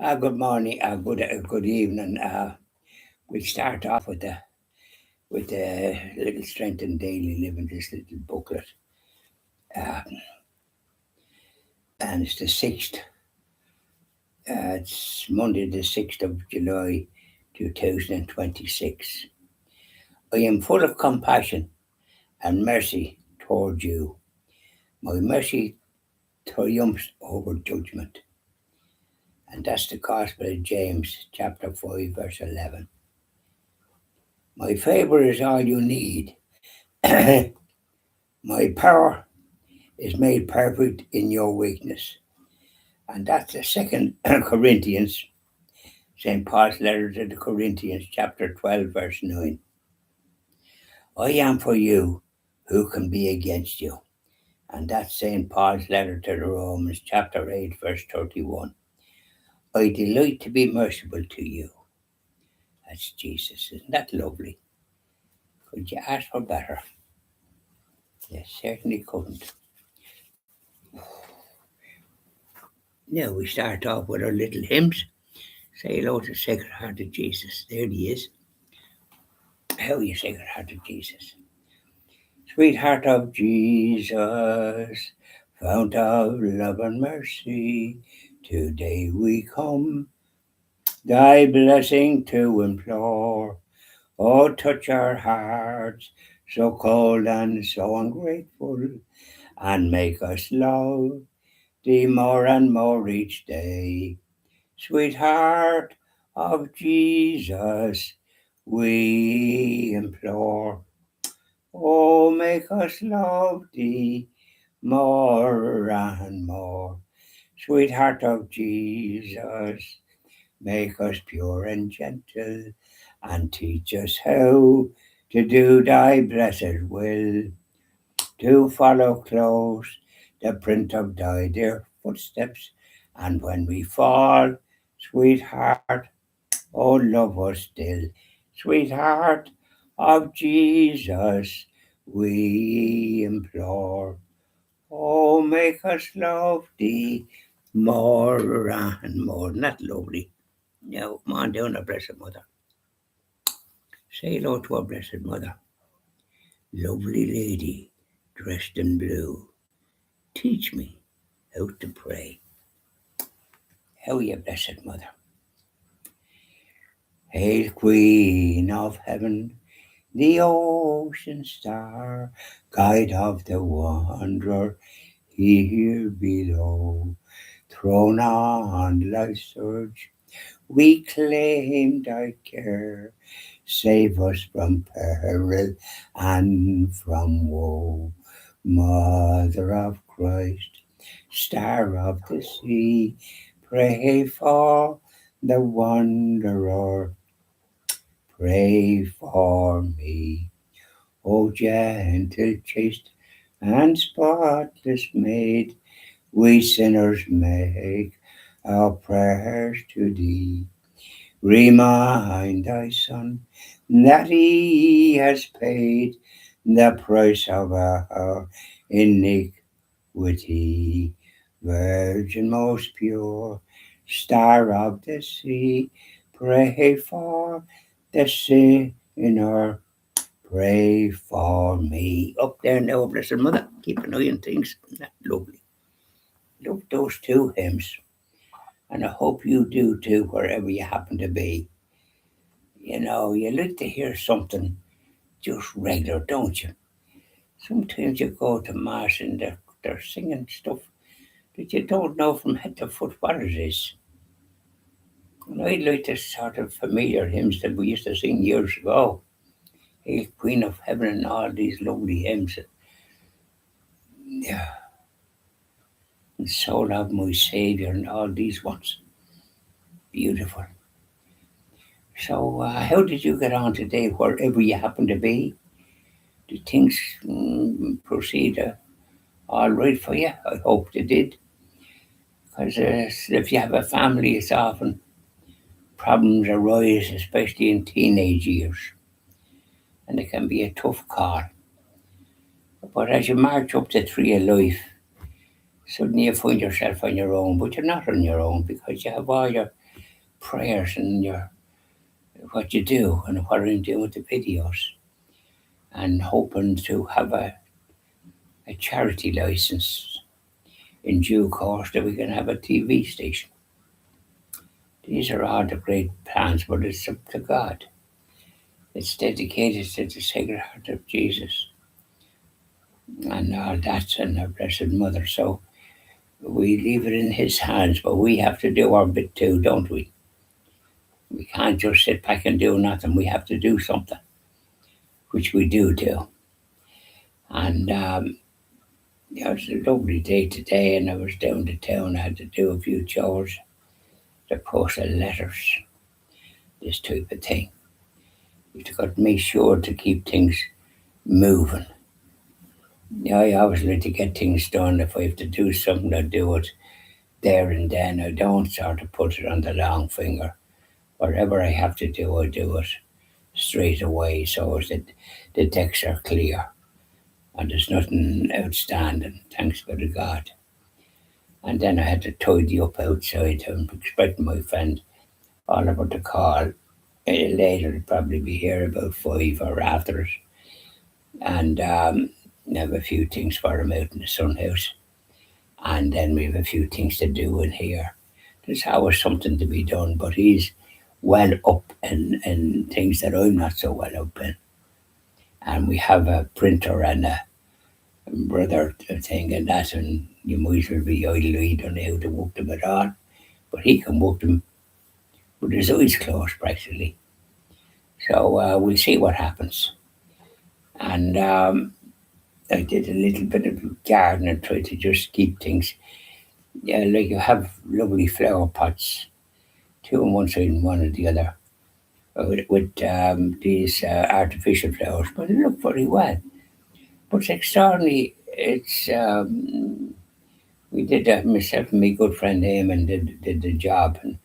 Good morning, good evening. We'll start off with the little strength and daily living, this little booklet, uh, and it's the sixth. It's Monday, the 6th of July, 2026. I am full of compassion and mercy toward you. My mercy triumphs over judgment, and that's the Gospel of James, chapter 5, verse 11. My favor is all you need. My power is made perfect in your weakness. And that's the second Corinthians, St. Paul's letter to the Corinthians, chapter 12, verse 9. I am for you, who can be against you? And that's St. Paul's letter to the Romans, chapter 8, verse 31. I delight to be merciful to you. That's Jesus. Isn't that lovely? Could you ask for better? You certainly couldn't. Now we start off with our little hymns. Say hello to Sacred Heart of Jesus. There he is. How you, Sacred Heart of Jesus. Sweetheart of Jesus, fount of love and mercy, today we come, thy blessing to implore. Oh, touch our hearts, so cold and so ungrateful, and make us love thee more and more each day. Sweetheart of Jesus, we implore. Oh, make us love thee more and more. Sweetheart of Jesus, make us pure and gentle, and teach us how to do thy blessed will, to follow close the print of thy dear footsteps, and when we fall, sweetheart, oh, love us still. Sweetheart of Jesus, we implore. Oh, make us love thee more and more. Not lovely. Now, come on down, our Blessed Mother. Say hello to our Blessed Mother. Lovely lady, dressed in blue, teach me how to pray. How you, Blessed Mother. Hail, Queen of Heaven, the ocean star, guide of the wanderer here below. Thrown on life's surge, we claim thy care. Save us from peril and from woe. Mother of Christ, star of the sea, pray for the wanderer. Pray for me. O gentle, chaste, and spotless maid, we sinners make our prayers to thee. Remind thy Son that he has paid the price of our iniquity. Virgin most pure, star of the sea, pray for the sinner. Pray for me. Up there now, Blessed Mother. Keep an eye on things. Isn't that lovely? Love those two hymns. And I hope you do too, wherever you happen to be. You know, you like to hear something just regular, don't you? Sometimes you go to Mass and they're singing stuff that you don't know from head to foot what it is. And I like the sort of familiar hymns that we used to sing years ago. Hail, Queen of Heaven, and all these lovely hymns. Yeah. And soul of my Saviour, and all these ones. Beautiful. So, how did you get on today, wherever you happen to be? Did things proceed all right for you? I hope they did. Because if you have a family, it's often problems arise, especially in teenage years. And it can be a tough call. But as you march up the tree of life, suddenly you find yourself on your own. But you're not on your own because you have all your prayers and what you do and what I'm doing with the videos, and hoping to have a charity license in due course that we can have a TV station. These are all the great plans, but it's up to God. It's dedicated to the Sacred Heart of Jesus and all that and our Blessed Mother. So we leave it in His hands, but we have to do our bit too, don't we? We can't just sit back and do nothing. We have to do something, which we do. And it was a lovely day today, and I was down to town. I had to do a few chores, the postal letters, this type of thing. You've got to make sure to keep things moving. I always like to get things done. If I have to do something, I do it there and then. I don't sort of put it on the long finger. Whatever I have to do, I do it straight away so as that the decks are clear and there's nothing outstanding, thanks be to God. And then I had to tidy up outside. I'm expecting my friend Oliver to call later. He'll probably be here about 5 or after it. And I have a few things for him out in the sun house. And then we have a few things to do in here. There's always something to be done, but he's well up in things that I'm not so well up in. And we have a printer and a brother thing and that, and you might as well be idle. He don't know how to work them at all, but he can work them with his eyes closed practically. So we'll see what happens. And I did a little bit of gardening and tried to just keep things. Yeah, like you have lovely flower pots, two on one side and one on the other, with these artificial flowers, but they look very well. But it's extraordinary. It's we did that myself and my good friend Eamon did the job, and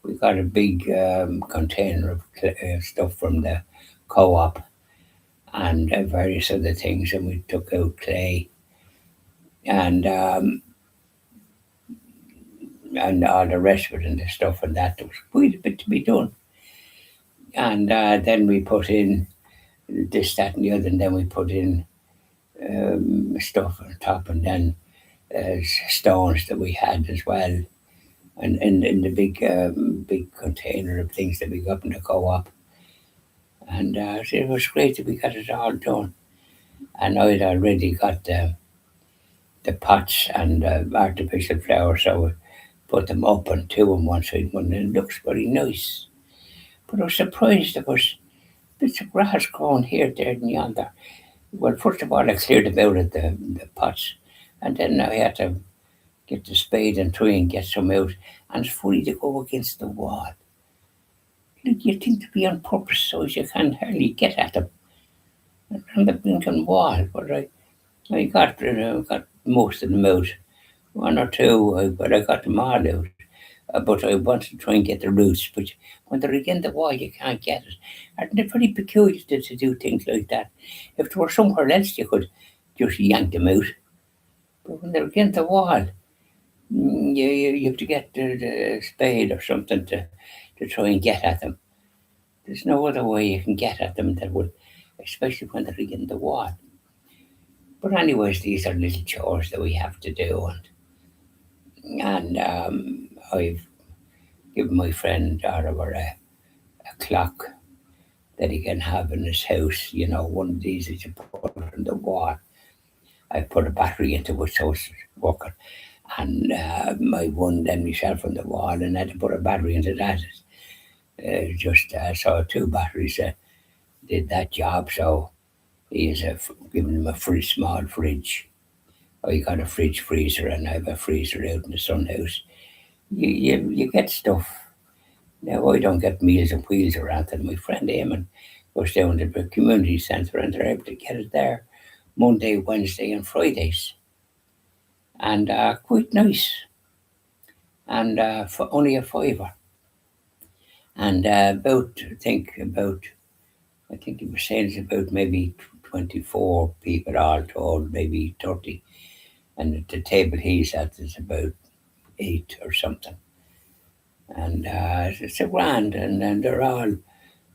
we got a big container of stuff from the co-op and various other things, and we took out clay and and all the rest of it and the stuff and that. There was quite a bit to be done, and then we put in this, that, and the other, and then we put in stuff on top, and then stones that we had as well, and in the big container of things that we got in the co-op. And so it was great that we got it all done. And I'd already got the pots and artificial flowers, so we put them up on two on one side, and it looks very nice. But I was surprised there was bits of grass growing here, there, and yonder. Well, first of all, I cleared them out of the pots, and then I had to get the spade and try and get some out, and it's funny to go against the wall. You think to be on purpose so as you can hardly get at them on the blinking wall, but I got most of them out. One or two, but I got them all out. But I wanted to try and get the roots, but when they're against the wall, you can't get it. And they're very peculiar to do things like that. If they were somewhere else, you could just yank them out. But when they're against the wall, you have to get the spade or something to try and get at them. There's no other way you can get at them that would, especially when they're against the wall. But anyways, these are little chores that we have to do, and I've given my friend Oliver a clock that he can have in his house. You know, one of these that you put on the wall. I put a battery into it so it's working, and I won then myself on the wall and had to put a battery into that. Just so two batteries did that job. So he's giving him a free small fridge. I got a fridge freezer and I have a freezer out in the sun house. You get stuff. Now I don't get Meals and Wheels or anything. My friend Eamon goes down to the community centre and they're able to get it there Monday, Wednesday and Fridays. And quite nice. And for only a fiver. And I think he was saying it's about maybe 24 people all told, maybe 30. And at the table he's at is about 8 or something. And it's a grand, and they're all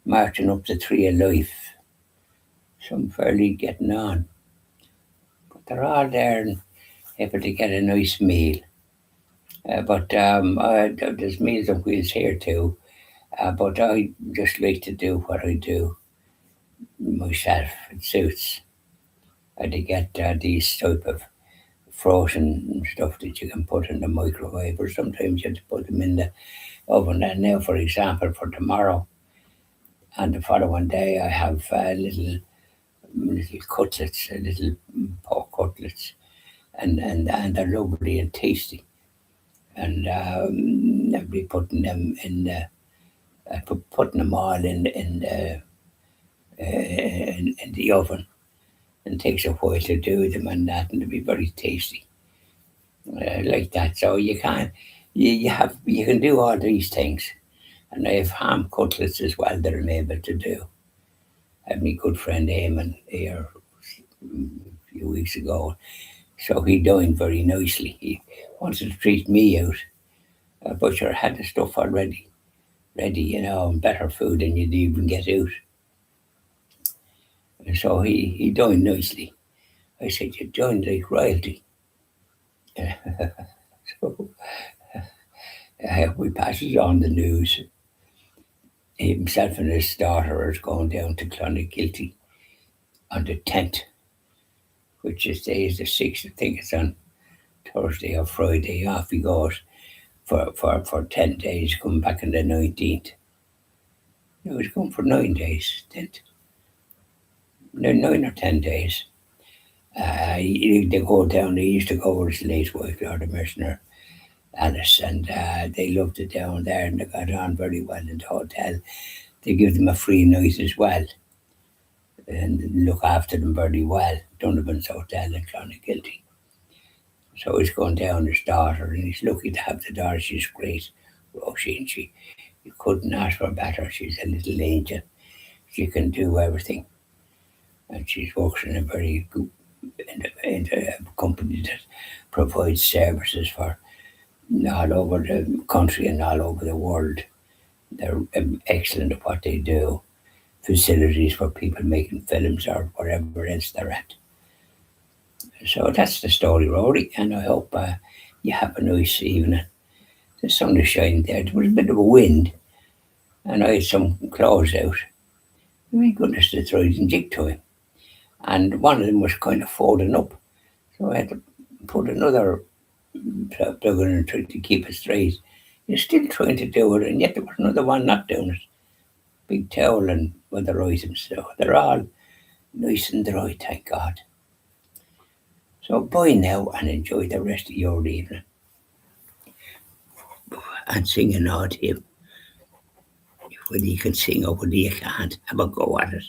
marching up the tree of life. Some fairly getting on, but they're all there and able to get a nice meal. But there's Meals on Wheels here too. But I just like to do what I do myself. It suits. I to get these type of frozen stuff that you can put in the microwave, or sometimes you have to put them in the oven. And now, for example, for tomorrow and the following day, I have little cutlets, little pork cutlets, and they're lovely and tasty. And I'll be putting them in the putting them all in the oven. And takes a while to do them and that, and to be very tasty like that. So you can do all these things, and I have ham cutlets as well that I'm able to do. I had my good friend Eamon here a few weeks ago, so he dined very nicely. He wanted to treat me out, but sure had the stuff already ready, and better food than you'd even get out. And so he dined nicely. I said, "You dined like royalty." So we passes on the news. Himself and his daughter is going down to Clonakilty on the 10th, which is the 6th. I think it's on Thursday or Friday. Off he goes for 10 days, coming back on the 19th. No, he's going for 9 days, 10th. 9 or 10 days. They go down, they used to go with his late wife, Lord of Mercenary, Alice, and they loved it down there, and they got on very well in the hotel. They give them a free night as well, and look after them very well. Donovan's Hotel in Clonakilty. So he's going down his daughter, and he's lucky to have the daughter. She's great, Roisin. You couldn't ask for better. She's a little angel. She can do everything, and she works in a very good in a company that provides services for all over the country and all over the world. They're excellent at what they do. Facilities for people making films or wherever else they're at. So that's the story, Rory, and I hope you have a nice evening. The sun is shining there. There was a bit of a wind, and I had some clothes out. My goodness, it's rising jig time. And one of them was kind of folding up. So I had to put another plug in and try to keep it straight. You're still trying to do it, and yet there was another one not doing it. Big towel and other items. So they're all nice and dry, thank God. So bye now and enjoy the rest of your evening. And sing an odd hymn. Whether you can sing or whether you can't, have a go at it.